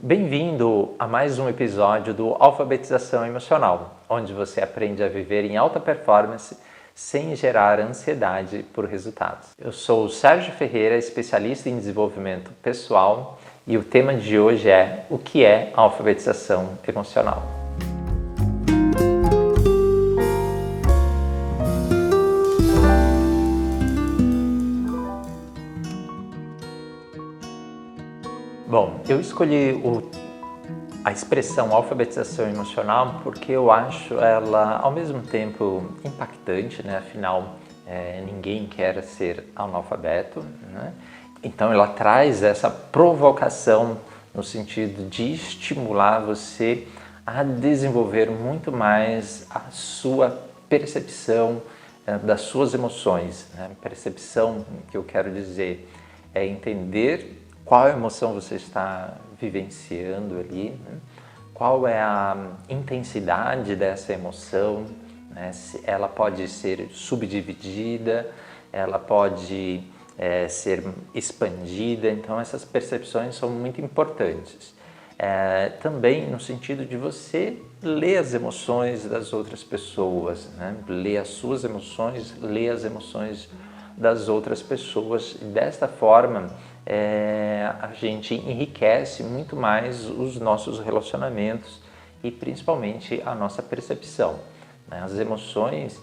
Bem-vindo a mais um episódio do Alfabetização Emocional, onde você aprende a viver em alta performance sem gerar ansiedade por resultados. Eu sou o Sérgio Ferreira, especialista em desenvolvimento pessoal, e o tema de hoje é o que é alfabetização emocional. Bom, eu escolhi a expressão alfabetização emocional porque eu acho ela ao mesmo tempo impactante, né? Afinal, ninguém quer ser analfabeto, né? Então ela traz essa provocação no sentido de estimular você a desenvolver muito mais a sua percepção das suas emoções, né? Percepção, que eu quero dizer, é entender qual emoção você está vivenciando ali, né? Qual é a intensidade dessa emoção, né? Ela pode ser subdividida, ela pode ser expandida, então essas percepções são muito importantes. Também no sentido de você ler as emoções das outras pessoas, né? Ler as suas emoções, ler as emoções das outras pessoas, e desta forma a gente enriquece muito mais os nossos relacionamentos e principalmente a nossa percepção, né? As emoções,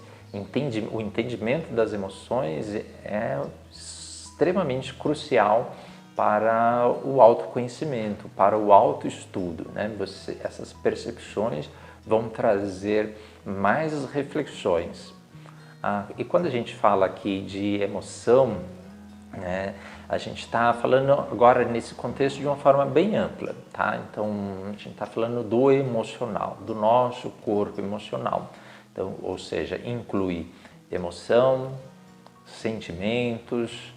o entendimento das emoções é extremamente crucial para o autoconhecimento, para o autoestudo, né? Essas percepções vão trazer mais reflexões. E quando a gente fala aqui de emoção, né, a gente está falando agora nesse contexto de uma forma bem ampla, tá? Então a gente está falando do emocional, do nosso corpo emocional. Então, ou seja, inclui emoção, sentimentos,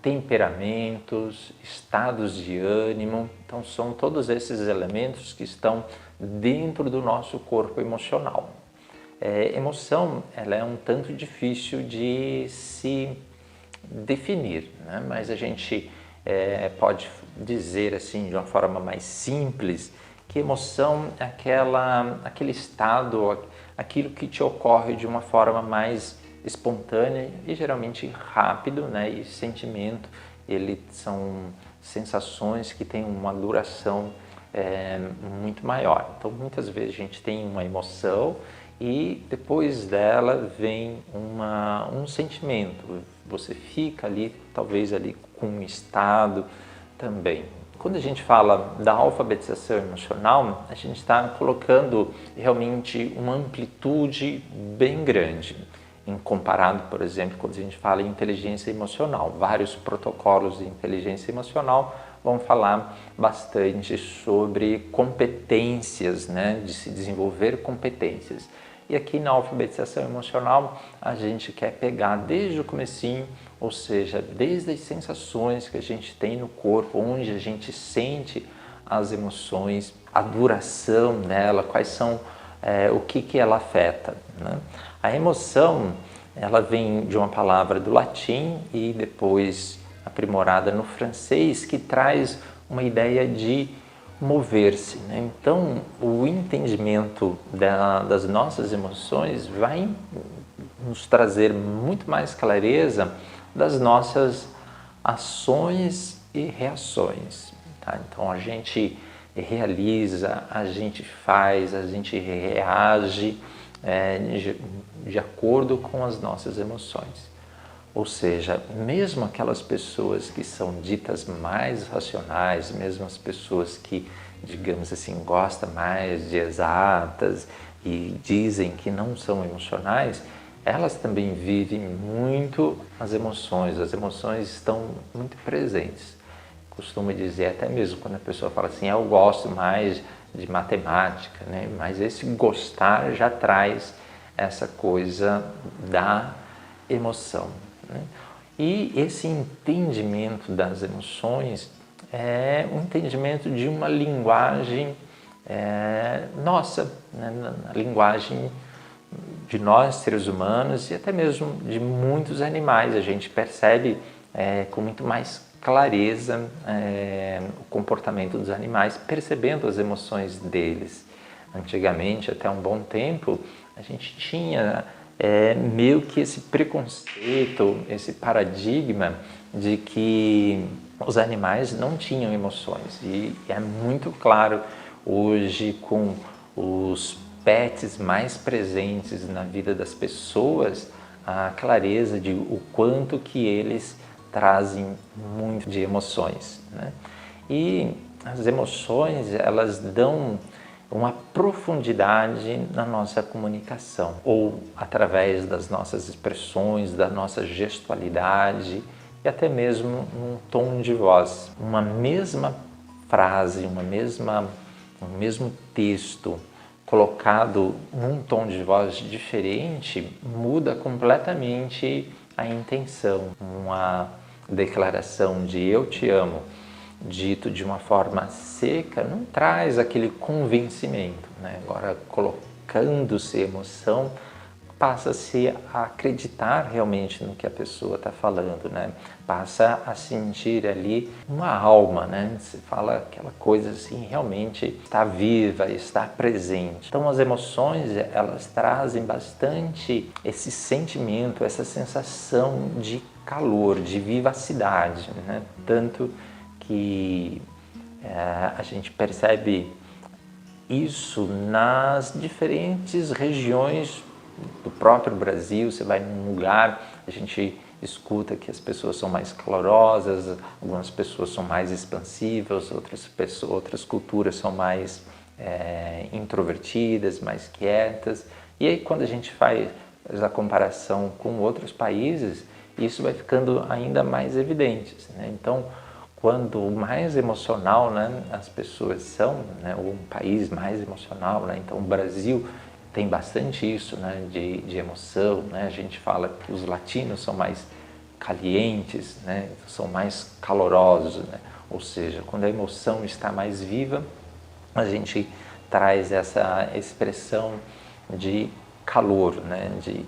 temperamentos, estados de ânimo. Então são todos esses elementos que estão dentro do nosso corpo emocional. Emoção, ela é um tanto difícil de se definir, né? Mas a gente pode dizer assim de uma forma mais simples que emoção é aquele estado, aquilo que te ocorre de uma forma mais espontânea e geralmente rápido, né? E sentimento, são sensações que têm uma duração muito maior. Então muitas vezes a gente tem uma emoção e depois dela vem um sentimento. Você fica ali, talvez ali com um estado também. Quando a gente fala da alfabetização emocional, a gente está colocando realmente uma amplitude bem grande, em comparado, por exemplo, quando a gente fala em inteligência emocional. Vários protocolos de inteligência emocional vão falar bastante sobre competências, né, de se desenvolver competências. E aqui na alfabetização emocional a gente quer pegar desde o comecinho, ou seja, desde as sensações que a gente tem no corpo, onde a gente sente as emoções, a duração dela, quais são, o que ela afeta, né? A emoção, ela vem de uma palavra do latim e depois aprimorada no francês, que traz uma ideia de mover-se, né? Então, o entendimento das nossas emoções vai nos trazer muito mais clareza das nossas ações e reações, tá? Então, a gente realiza, a gente faz, a gente reage de acordo com as nossas emoções. Ou seja, mesmo aquelas pessoas que são ditas mais racionais, mesmo as pessoas que, digamos assim, gostam mais de exatas e dizem que não são emocionais, elas também vivem muito as emoções estão muito presentes. Costumo dizer, até mesmo quando a pessoa fala assim, eu gosto mais de matemática, né? Mas esse gostar já traz essa coisa da emoção, né? E esse entendimento das emoções é um entendimento de uma linguagem nossa, né? Na linguagem de nós, seres humanos, e até mesmo de muitos animais. A gente percebe com muito mais clareza o comportamento dos animais, percebendo as emoções deles. Antigamente, até um bom tempo, a gente tinha meio que esse preconceito, esse paradigma de que os animais não tinham emoções. E é muito claro hoje, com os pets mais presentes na vida das pessoas, a clareza de o quanto que eles trazem muito de emoções, né? E as emoções, elas dão uma profundidade na nossa comunicação, ou através das nossas expressões, da nossa gestualidade e até mesmo um tom de voz. Uma mesma frase, um mesmo texto colocado num tom de voz diferente muda completamente a intenção. Uma declaração de eu te amo dito de uma forma seca não traz aquele convencimento, né? Agora, colocando-se emoção, passa-se a acreditar realmente no que a pessoa está falando, né? Passa a sentir ali uma alma, né? Você fala aquela coisa assim, realmente está viva, está presente. Então as emoções, elas trazem bastante esse sentimento, essa sensação de calor, de vivacidade, né? Tanto que a gente percebe isso nas diferentes regiões do próprio Brasil. Você vai num lugar, a gente escuta que as pessoas são mais calorosas, algumas pessoas são mais expansivas, outras culturas são mais introvertidas, mais quietas. E aí, quando a gente faz a comparação com outros países, isso vai ficando ainda mais evidente, né? Então, quando mais emocional, né, as pessoas são, né, ou um país mais emocional, né? Então o Brasil tem bastante isso, né, de emoção, né? A gente fala que os latinos são mais calientes, né, são mais calorosos, né? Ou seja, quando a emoção está mais viva, a gente traz essa expressão de calor, né, de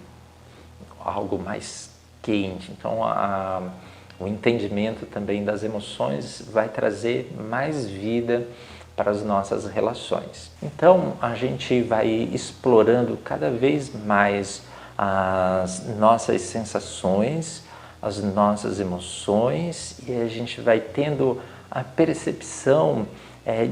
algo mais quente. Então o entendimento também das emoções vai trazer mais vida para as nossas relações. Então a gente vai explorando cada vez mais as nossas sensações, as nossas emoções, e a gente vai tendo a percepção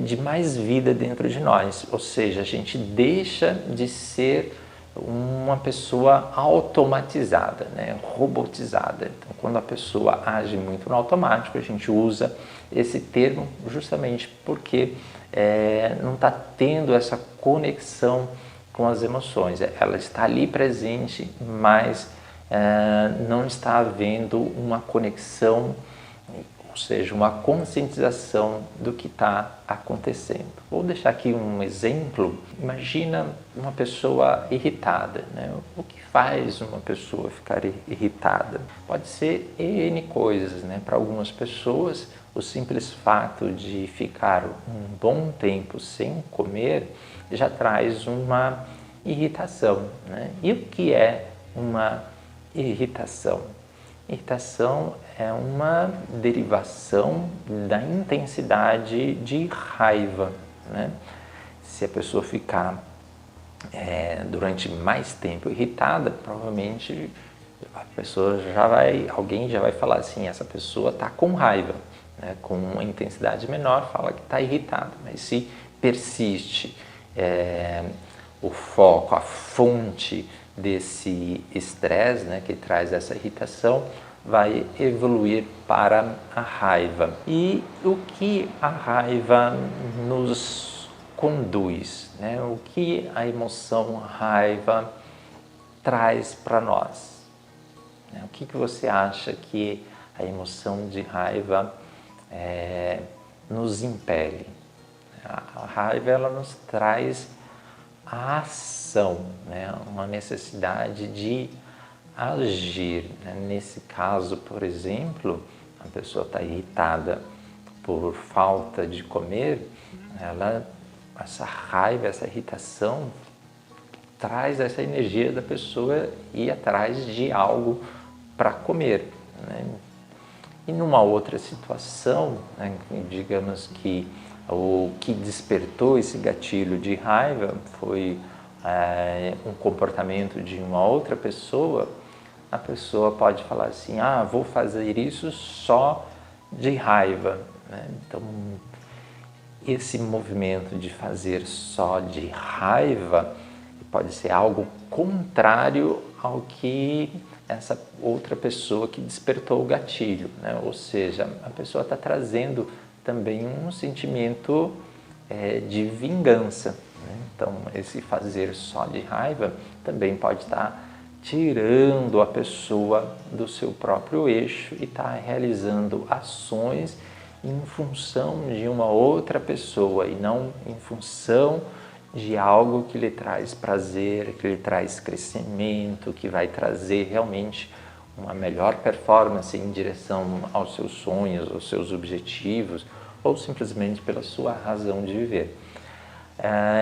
de mais vida dentro de nós. Ou seja, a gente deixa de ser uma pessoa automatizada, né? Robotizada. Então, quando a pessoa age muito no automático, a gente usa esse termo justamente porque não está tendo essa conexão com as emoções. Ela está ali presente, mas não está havendo uma conexão, ou seja, uma conscientização do que está acontecendo. Vou deixar aqui um exemplo. Imagina uma pessoa irritada, né? O que faz uma pessoa ficar irritada? Pode ser N coisas, né? Para algumas pessoas, o simples fato de ficar um bom tempo sem comer já traz uma irritação, né? E o que é uma irritação? Irritação é uma derivação da intensidade de raiva, né? Se a pessoa ficar durante mais tempo irritada, provavelmente alguém já vai falar assim, essa pessoa está com raiva, né? Com uma intensidade menor, fala que está irritada. Mas se persiste o foco, a fonte desse estresse, né, que traz essa irritação, vai evoluir para a raiva. E o que a raiva nos conduz, né? O que a emoção raiva traz para nós? O que você acha que a emoção de raiva nos impele? A raiva, ela nos traz a ação, né? Uma necessidade de agir, né? Nesse caso, por exemplo, a pessoa está irritada por falta de comer, essa raiva, essa irritação traz essa energia da pessoa ir atrás de algo para comer, né? E numa outra situação, né, digamos que o que despertou esse gatilho de raiva foi um comportamento de uma outra pessoa, a pessoa pode falar assim, vou fazer isso só de raiva, né? Então, esse movimento de fazer só de raiva pode ser algo contrário ao que essa outra pessoa que despertou o gatilho, né? Ou seja, a pessoa está trazendo também um sentimento de vingança, né? Então, esse fazer só de raiva também pode estar tirando a pessoa do seu próprio eixo e está realizando ações em função de uma outra pessoa e não em função de algo que lhe traz prazer, que lhe traz crescimento, que vai trazer realmente uma melhor performance em direção aos seus sonhos, aos seus objetivos, ou simplesmente pela sua razão de viver.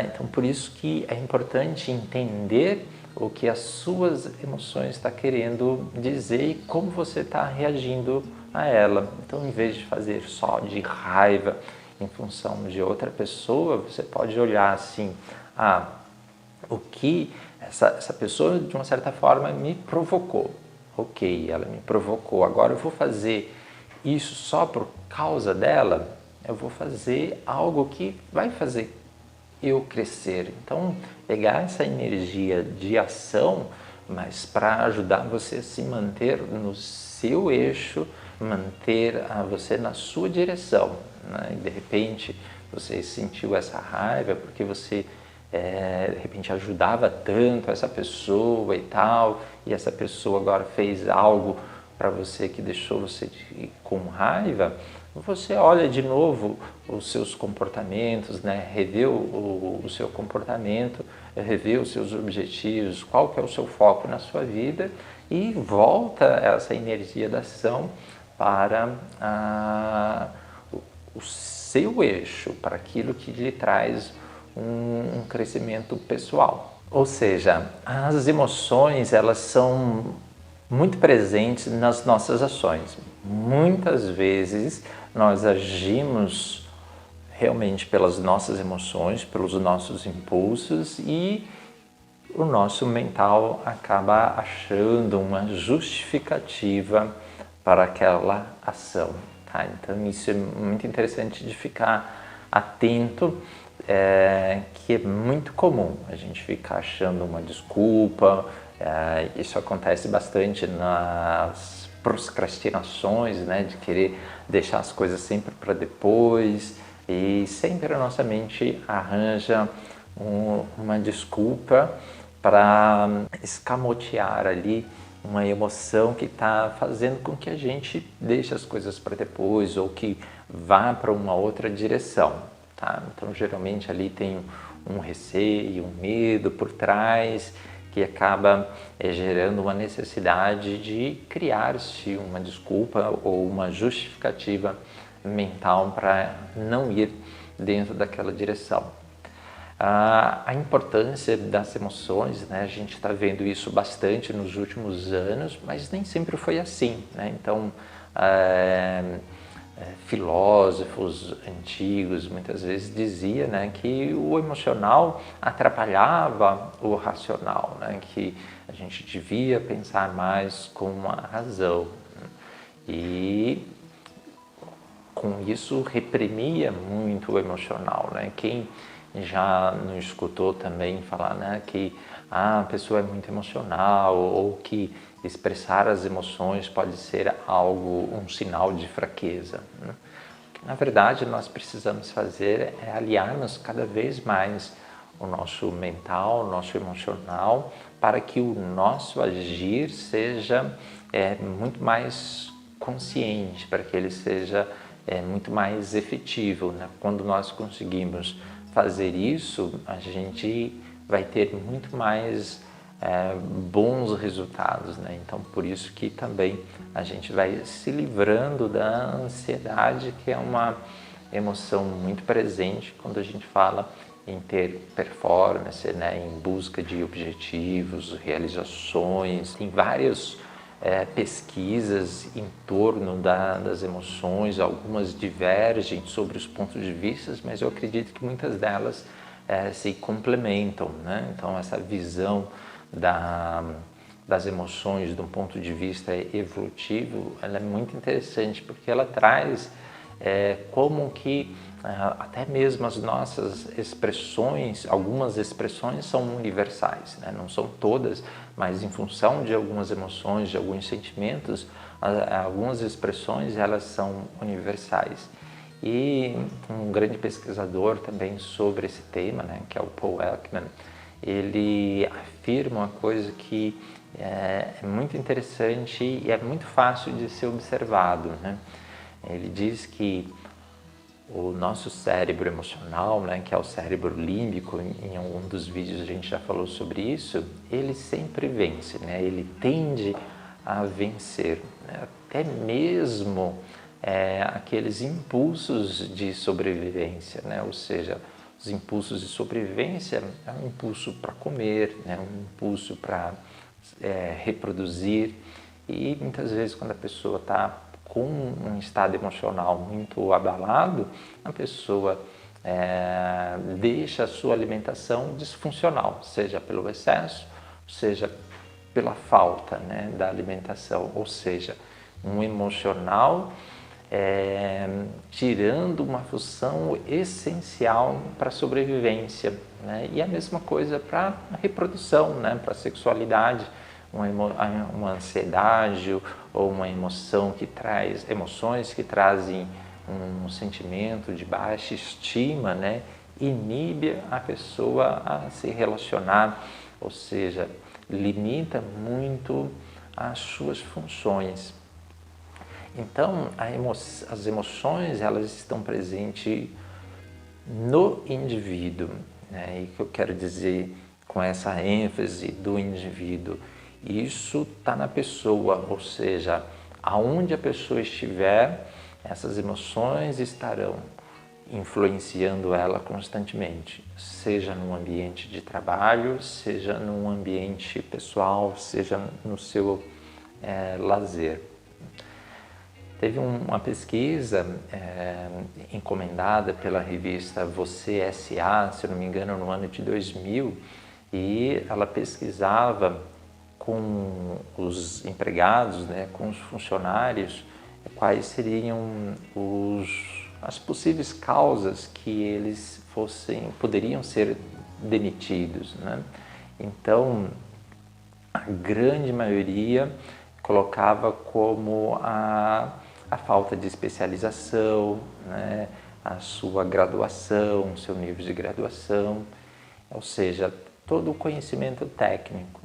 Então, por isso que é importante entender o que as suas emoções estão querendo dizer e como você está reagindo a ela. Então, em vez de fazer só de raiva em função de outra pessoa, você pode olhar assim, o que essa pessoa de uma certa forma me provocou. Ok, ela me provocou, agora eu vou fazer isso só por causa dela? Eu vou fazer algo que vai fazer eu crescer. Então, pegar essa energia de ação, mas para ajudar você a se manter no seu eixo, manter você na sua direção, né? E de repente você sentiu essa raiva porque você de repente ajudava tanto essa pessoa e tal, e essa pessoa agora fez algo para você que deixou você com raiva. Você olha de novo os seus comportamentos, né? Revê o seu comportamento, revê os seus objetivos, qual que é o seu foco na sua vida e volta essa energia da ação para o seu eixo, para aquilo que lhe traz um crescimento pessoal. Ou seja, as emoções, elas são muito presentes nas nossas ações. Muitas vezes nós agimos realmente pelas nossas emoções, pelos nossos impulsos e o nosso mental acaba achando uma justificativa para aquela ação. Tá? Então isso é muito interessante de ficar atento, que é muito comum a gente ficar achando uma desculpa. Isso acontece bastante nas procrastinações, né, de querer deixar as coisas sempre para depois, e sempre a nossa mente arranja uma desculpa para escamotear ali uma emoção que está fazendo com que a gente deixe as coisas para depois ou que vá para uma outra direção. Tá? Então, geralmente ali tem um receio, um medo por trás, que acaba gerando uma necessidade de criar-se uma desculpa ou uma justificativa mental para não ir dentro daquela direção. A importância das emoções, né? A gente está vendo isso bastante nos últimos anos, mas nem sempre foi assim, né? Então, filósofos antigos muitas vezes diziam, né, que o emocional atrapalhava o racional, né, que a gente devia pensar mais com a razão, né? E com isso reprimia muito o emocional, né? Quem já não escutou também falar, né, que a pessoa é muito emocional ou que expressar as emoções pode ser um sinal de fraqueza, né? O que, na verdade, nós precisamos fazer é aliarmos cada vez mais o nosso mental, o nosso emocional, para que o nosso agir seja muito mais consciente, para que ele seja muito mais efetivo, né? Quando nós conseguimos fazer isso, a gente vai ter muito mais bons resultados, né? Então, por isso que também a gente vai se livrando da ansiedade, que é uma emoção muito presente quando a gente fala em ter performance, né? Em busca de objetivos, realizações. Tem vários pesquisas em torno das emoções, algumas divergem sobre os pontos de vista, mas eu acredito que muitas delas se complementam, né? Então essa visão das emoções de um ponto de vista evolutivo, ela é muito interessante porque ela traz como que até mesmo as nossas expressões, algumas expressões são universais, né? Não são todas, mas em função de algumas emoções, de alguns sentimentos, algumas expressões elas são universais. E um grande pesquisador também sobre esse tema, né, que é o Paul Ekman, ele afirma uma coisa que é muito interessante e é muito fácil de ser observado, né? Ele diz que o nosso cérebro emocional, né, que é o cérebro límbico, em algum dos vídeos a gente já falou sobre isso, ele sempre vence, né? Ele tende a vencer, né? Até mesmo aqueles impulsos de sobrevivência, né? Ou seja, os impulsos de sobrevivência é um impulso para comer, né? Um impulso para reproduzir, e muitas vezes quando a pessoa está com um estado emocional muito abalado, a pessoa deixa a sua alimentação disfuncional, seja pelo excesso, seja pela falta, né, da alimentação, ou seja, um emocional tirando uma função essencial para a sobrevivência, né? E a mesma coisa para a reprodução, né, para a sexualidade. Uma ansiedade ou uma emoção que traz emoções que trazem um sentimento de baixa estima, né, inibe a pessoa a se relacionar, ou seja, limita muito as suas funções. Então, as emoções elas estão presentes no indivíduo, né? E o que eu quero dizer com essa ênfase do indivíduo? Isso está na pessoa, ou seja, aonde a pessoa estiver, essas emoções estarão influenciando ela constantemente, seja no ambiente de trabalho, seja num ambiente pessoal, seja no seu lazer. Teve uma pesquisa encomendada pela revista Você S.A., se eu não me engano, no ano de 2000, e ela pesquisava com os empregados, né, com os funcionários, quais seriam as possíveis causas que eles poderiam ser demitidos, né? Então, a grande maioria colocava como a falta de especialização, né, a sua graduação, o seu nível de graduação, ou seja, todo o conhecimento técnico.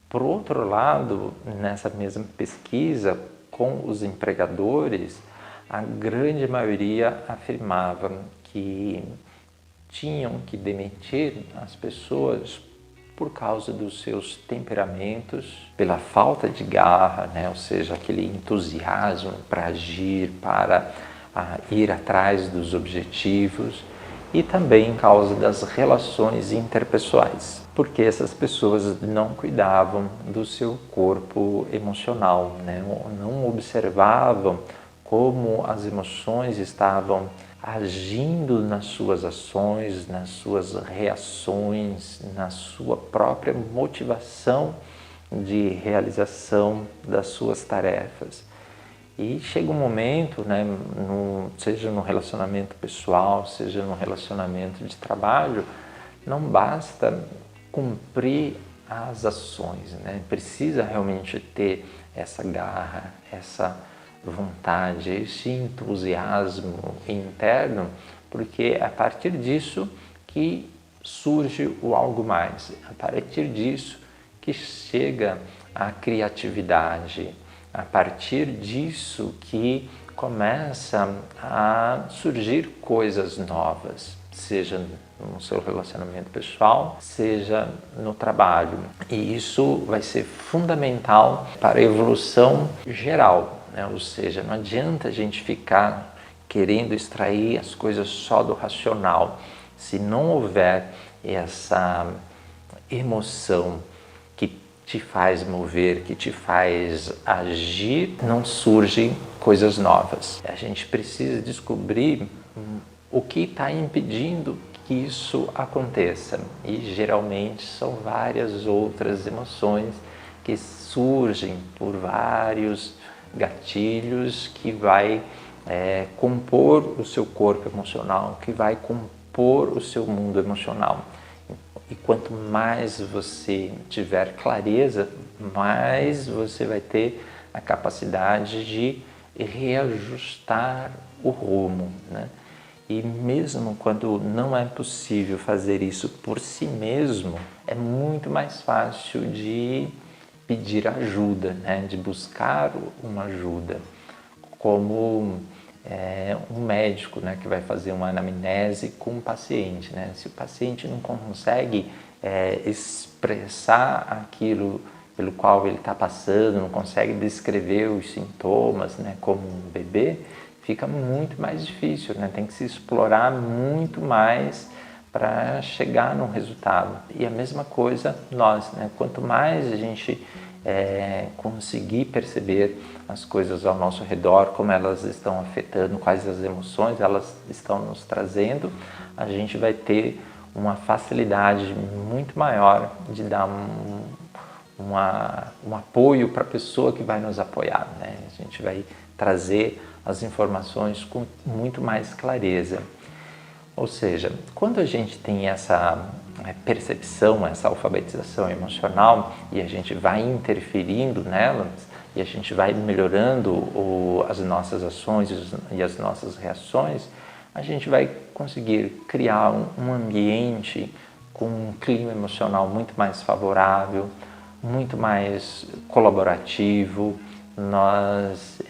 Por outro lado, nessa mesma pesquisa, com os empregadores, a grande maioria afirmava que tinham que demitir as pessoas por causa dos seus temperamentos, pela falta de garra, né? Ou seja, aquele entusiasmo para agir, para ir atrás dos objetivos, e também em causa das relações interpessoais, porque essas pessoas não cuidavam do seu corpo emocional, né? Não observavam como as emoções estavam agindo nas suas ações, nas suas reações, na sua própria motivação de realização das suas tarefas. E chega um momento, né, seja no relacionamento pessoal, seja no relacionamento de trabalho, não basta cumprir as ações, né? Precisa realmente ter essa garra, essa vontade, esse entusiasmo interno, porque é a partir disso que surge o algo mais, a partir disso que chega a criatividade, a partir disso que começa a surgir coisas novas, seja no seu relacionamento pessoal, seja no trabalho. E isso vai ser fundamental para a evolução geral, né? Ou seja, não adianta a gente ficar querendo extrair as coisas só do racional. Se não houver essa emoção que te faz mover, que te faz agir, não surgem coisas novas. A gente precisa descobrir o que está impedindo que isso aconteça. E geralmente são várias outras emoções que surgem por vários gatilhos que vai compor o seu corpo emocional, que vai compor o seu mundo emocional. E quanto mais você tiver clareza, mais você vai ter a capacidade de reajustar o rumo, né? E mesmo quando não é possível fazer isso por si mesmo, é muito mais fácil de pedir ajuda, né? De buscar uma ajuda, como um médico, né, que vai fazer uma anamnese com o paciente, né? Se o paciente não consegue expressar aquilo pelo qual ele está passando, não consegue descrever os sintomas, né, como um bebê, fica muito mais difícil, né? Tem que se explorar muito mais para chegar num resultado. E a mesma coisa nós, né? Quanto mais a gente conseguir perceber as coisas ao nosso redor, como elas estão afetando, quais as emoções elas estão nos trazendo, a gente vai ter uma facilidade muito maior de dar um apoio para a pessoa que vai nos apoiar, né? A gente vai trazer as informações com muito mais clareza. Ou seja, quando a gente tem essa percepção, essa alfabetização emocional e a gente vai interferindo nelas e a gente vai melhorando as nossas ações e as nossas reações, a gente vai conseguir criar um ambiente com um clima emocional muito mais favorável, muito mais colaborativo. Nós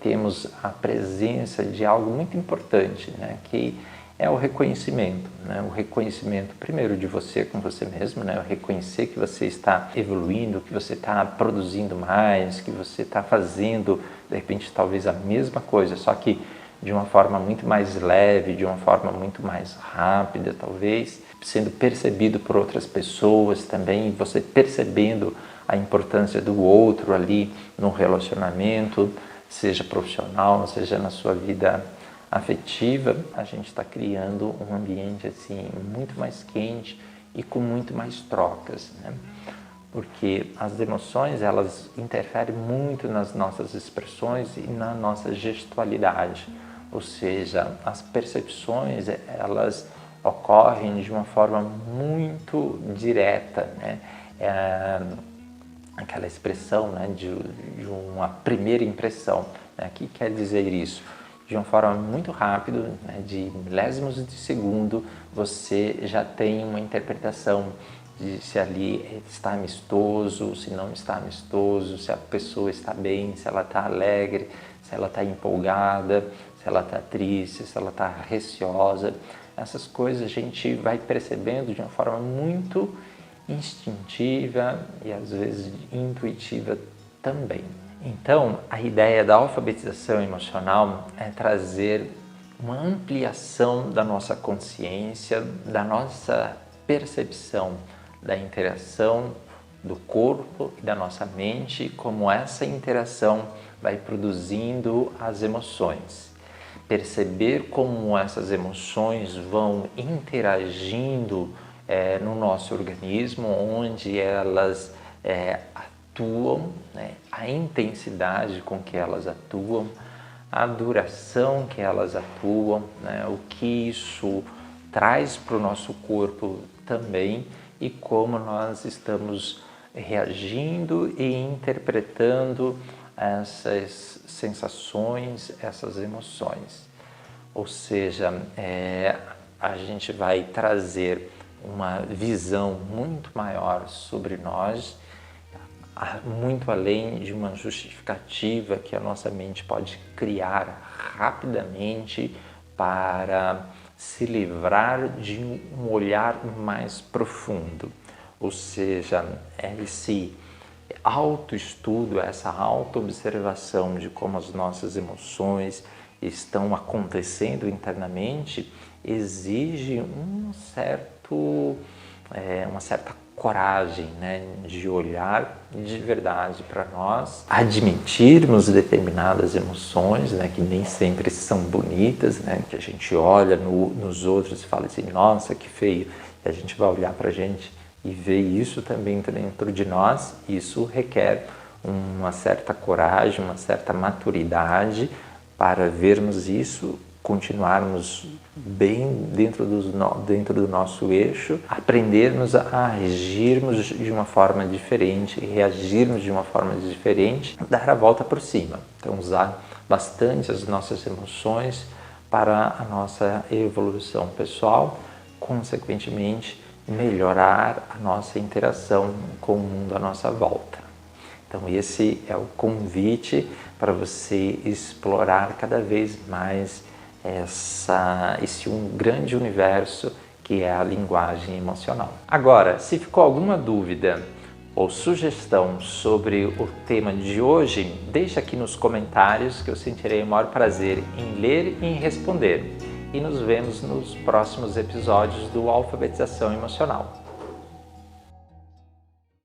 temos a presença de algo muito importante, né, que é o reconhecimento, né? O reconhecimento primeiro de você com você mesmo, né? O reconhecer que você está evoluindo, que você está produzindo mais, que você está fazendo, de repente, talvez a mesma coisa, só que de uma forma muito mais leve, de uma forma muito mais rápida, talvez, sendo percebido por outras pessoas também, você percebendo a importância do outro ali no relacionamento, seja profissional, seja na sua vida afetiva, a gente está criando um ambiente assim muito mais quente e com muito mais trocas, né? Porque as emoções, elas interferem muito nas nossas expressões e na nossa gestualidade, ou seja, as percepções, elas ocorrem de uma forma muito direta, né? Aquela expressão, né, de uma primeira impressão, né? O que quer dizer isso? De uma forma muito rápida, né, de milésimos de segundo, você já tem uma interpretação de se ali está amistoso, se não está amistoso, se a pessoa está bem, se ela está alegre, se ela está empolgada, se ela está triste, se ela está receosa. Essas coisas a gente vai percebendo de uma forma muito instintiva e às vezes intuitiva também. Então, a ideia da alfabetização emocional é trazer uma ampliação da nossa consciência, da nossa percepção da interação do corpo e da nossa mente, como essa interação vai produzindo as emoções. Perceber como essas emoções vão interagindo no nosso organismo, onde elas atuam, né? A intensidade com que elas atuam, a duração que elas atuam, né? O que isso traz para o nosso corpo também e como nós estamos reagindo e interpretando essas sensações, essas emoções. Ou seja, a gente vai trazer uma visão muito maior sobre nós, muito além de uma justificativa que a nossa mente pode criar rapidamente para se livrar de um olhar mais profundo. Ou seja, esse autoestudo, essa autoobservação de como as nossas emoções estão acontecendo internamente exige uma certa coragem, né, de olhar de verdade para nós, admitirmos determinadas emoções, né, que nem sempre são bonitas, né, que a gente olha nos outros e fala assim, nossa, que feio, e a gente vai olhar para a gente e ver isso também dentro de nós. Isso requer uma certa coragem, uma certa maturidade para vermos isso, continuarmos bem dentro do nosso eixo, aprendermos a agirmos de uma forma diferente, reagirmos de uma forma diferente, dar a volta por cima. Então, usar bastante as nossas emoções para a nossa evolução pessoal, consequentemente, melhorar a nossa interação com o mundo à nossa volta. Então esse é o convite para você explorar cada vez mais esse grande universo que é a linguagem emocional. Agora, se ficou alguma dúvida ou sugestão sobre o tema de hoje, deixa aqui nos comentários que eu sentirei o maior prazer em ler e em responder. E nos vemos nos próximos episódios do Alfabetização Emocional.